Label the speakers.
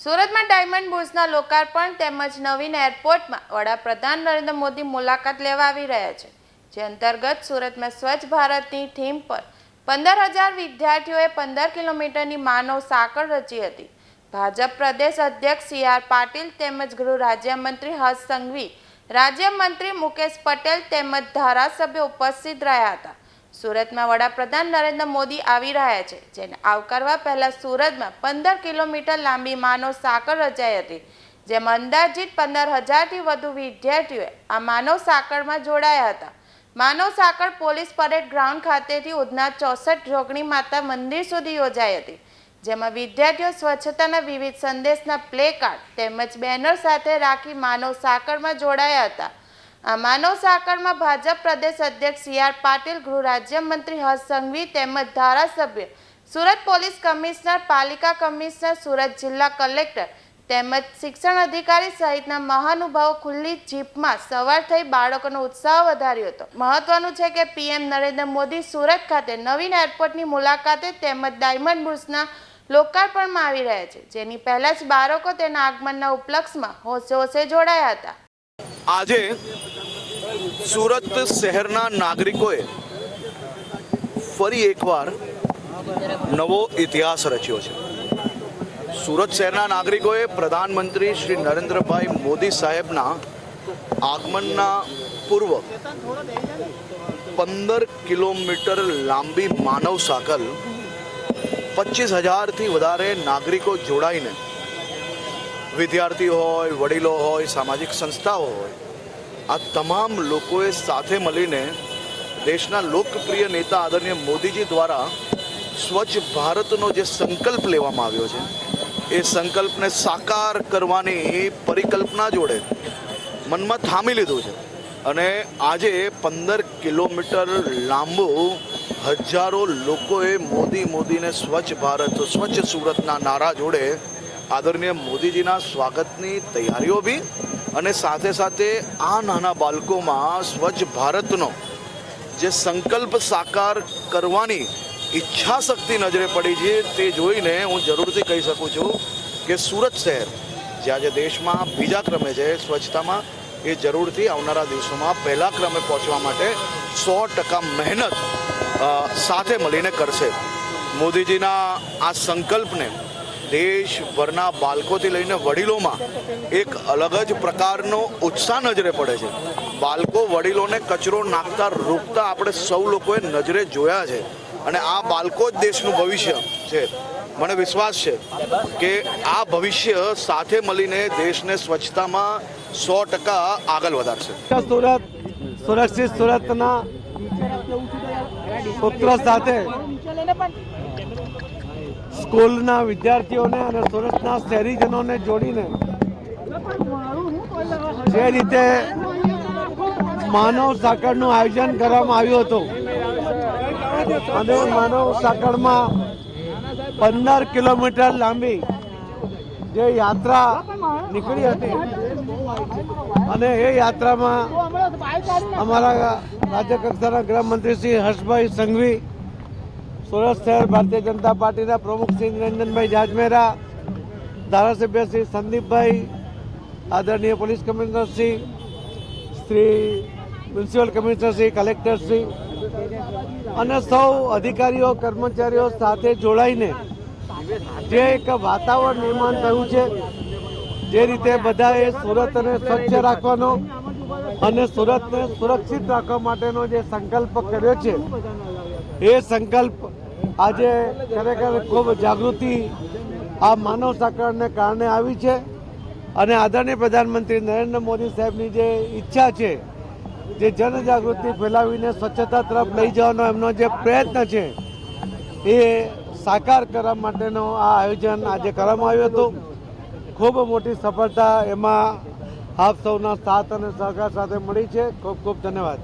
Speaker 1: સુરતમાં ડાયમંડ બુર્સના લોકાર્પણ તેમજ નવીન એરપોર્ટમાં વડાપ્રધાન નરેન્દ્ર મોદી મુલાકાત લેવા આવી રહ્યા છે, જે અંતર્ગત સુરતમાં સ્વચ્છ ભારતની થીમ પર 15,000 વિદ્યાર્થીઓએ 15 કિલોમીટરની માનવ સાંકળ રચી હતી. ભાજપ પ્રદેશ અધ્યક્ષ CR પાટીલ તેમજ ગૃહ રાજ્યમંત્રી હર્ષ સંઘવી, રાજ્યમંત્રી મુકેશ પટેલ તેમજ ધારાસભ્યો ઉપસ્થિત રહ્યા હતા. સુરતમાં વડાપ્રધાન નરેન્દ્ર મોદી આવી રહ્યા છે, જેને આવકારવા પહેલા સુરતમાં 15 કિલોમીટર લાંબી માનવ સાંકળ રચાઈ હતી, જેમાં અંદાજિત 15,000થી વધુ વિદ્યાર્થીઓએ આ માનવ સાંકળમાં જોડાયા હતા. માનવ સાંકળ પોલીસ પરેડ ગ્રાઉન્ડ ખાતેથી ઉધના 64 જોગણી માતા મંદિર સુધી યોજાઈ હતી, જેમાં વિદ્યાર્થીઓ સ્વચ્છતાના વિવિધ સંદેશના પ્લે કાર્ડ તેમજ બેનર સાથે રાખી માનવ સાંકળમાં જોડાયા હતા. આ માનવ સાંકળમાં ભાજપ પ્રદેશ અધ્યક્ષ CR પાટીલ, ગૃહ રાજ્યમંત્રી હર્ષ સંઘવી તેમજ ધારાસભ્ય, સુરત પોલીસ કમિશનર, પાલિકા કમિશનર, સુરત જિલ્લા કલેક્ટર તેમજ શિક્ષણ અધિકારી સહિતના મહાનુભાવો ખુલ્લી જીપમાં સવાર થઈ બાળકોનો ઉત્સાહ વધાર્યો હતો. મહત્વનું છે કે PM નરેન્દ્ર મોદી સુરત ખાતે નવીન એરપોર્ટની મુલાકાતે તેમજ ડાયમંડ બુર્સના લોકાર્પણમાં આવી રહ્યા છે, જેની પહેલા જ બાળકો તેના આગમનના ઉપલક્ષમાં હોશે હોશે જોડાયા હતા.
Speaker 2: આજે સુરત શહેરના નાગરિકોએ ફરી એકવાર નવો ઇતિહાસ રચ્યો છે. સુરત શહેરના નાગરિકોએ પ્રધાનમંત્રી શ્રી નરેન્દ્રભાઈ મોદી સાહેબના આગમનના પૂર્વ 15 કિલોમીટર લાંબી માનવ સાંકળ 25,000થી વધારે નાગરિકો જોડાઈને, વિદ્યાર્થીઓ હોય, વડીલો હોય, સામાજિક સંસ્થાઓ હોય, આ તમામ લોકોએ સાથે મળીને દેશના લોકપ્રિય નેતા આદરણીય મોદીજી દ્વારા સ્વચ્છ ભારતનો જે સંકલ્પ લેવામાં આવ્યો છે, એ સંકલ્પને સાકાર કરવાની પરિકલ્પના જોડે મનમાં થામી લીધું છે. અને આજે 15 કિલોમીટર લાંબુ હજારો લોકોએ મોદીને સ્વચ્છ ભારત, સ્વચ્છ સુરતના નારા જોડે આદરણીય મોદીજીના સ્વાગતની તૈયારીઓ બી, અને સાથે સાથે આ નાના બાળકોમાં સ્વચ્છ ભારતનો જે સંકલ્પ સાકાર કરવાની ઈચ્છા શક્તિ નજરે પડી છે, તે જોઈને હું જરૂરથી કહી શકું છું કે સુરત શહેર જે આજે દેશમાં બીજા ક્રમે છે સ્વચ્છતામાં, એ જરૂરથી આવનારા દિવસોમાં પહેલા ક્રમે પહોંચવા માટે 100% મહેનત સાથે મળીને કરશે. મોદીજીના આ સંકલ્પને દેશભરના બાળકોથી લઈને વડીલોમાં એક અલગ જ પ્રકારનો ઉત્સાહ નજરે પડે છે. બાળકો વડીલોને કચરો નાખતા રોકતા આપણે સૌ લોકોએ નજરે જોયા છે, અને આ બાળકો જ દેશનું ભવિષ્ય છે. મને વિશ્વાસ છે કે આ ભવિષ્ય સાથે મળીને દેશને સ્વચ્છતામાં 100% આગળ વધારશે.
Speaker 3: સુરત સુરક્ષિત સુરતના સૂત્ર સાથે સ્કૂલના વિદ્યાર્થીઓને અને સુરતના શહેરીજનોને જોડીને જે રીતે માનવ સાંકળનું આયોજન કરવામાં આવ્યું હતું, અને માનવ સાંકળમાં 15 કિલોમીટર લાંબી જે યાત્રા નીકળી હતી, અને એ યાત્રામાં અમારા રાજ્ય કક્ષાના ગૃહમંત્રી શ્રી હર્ષભાઈ સંઘવી, સુરત શહેર ભારતીય જનતા પાર્ટીના પ્રમુખ શ્રી નિરંજનભાઈ જાજમેરા, ધારાસભ્ય શ્રી સંદીપભાઈ, આદરણીય police commissioner Shri municipal commissioner Shri, collector Shri અને સૌ અધિકારીઓ, કર્મચારીઓ સાથે જોડાઈને જે એક વાતાવરણ નિર્માણ થયું છે, જે રીતે બધાએ સુરતને સ્વચ્છ રાખવાનો અને સુરતને સુરક્ષિત રાખવા માટેનો જે સંકલ્પ કર્યો છે, એ સંકલ્પ આજે ખરેખર ખૂબ જાગૃતિ આ માનવ સાંકળને કારણે આવી છે. અને આદરણીય પ્રધાનમંત્રી નરેન્દ્ર મોદી સાહેબની જે ઈચ્છા છે, જે જનજાગૃતિ ફેલાવીને સ્વચ્છતા તરફ લઈ જવાનો એમનો જે પ્રયત્ન છે, એ સાકાર કરવા માટેનો આ આયોજન આજે કરવામાં આવ્યું હતું. ખૂબ મોટી સફળતા એમાં આપ સૌના સાથ અને સહકાર સાથે મળી છે. ખૂબ ખૂબ ધન્યવાદ.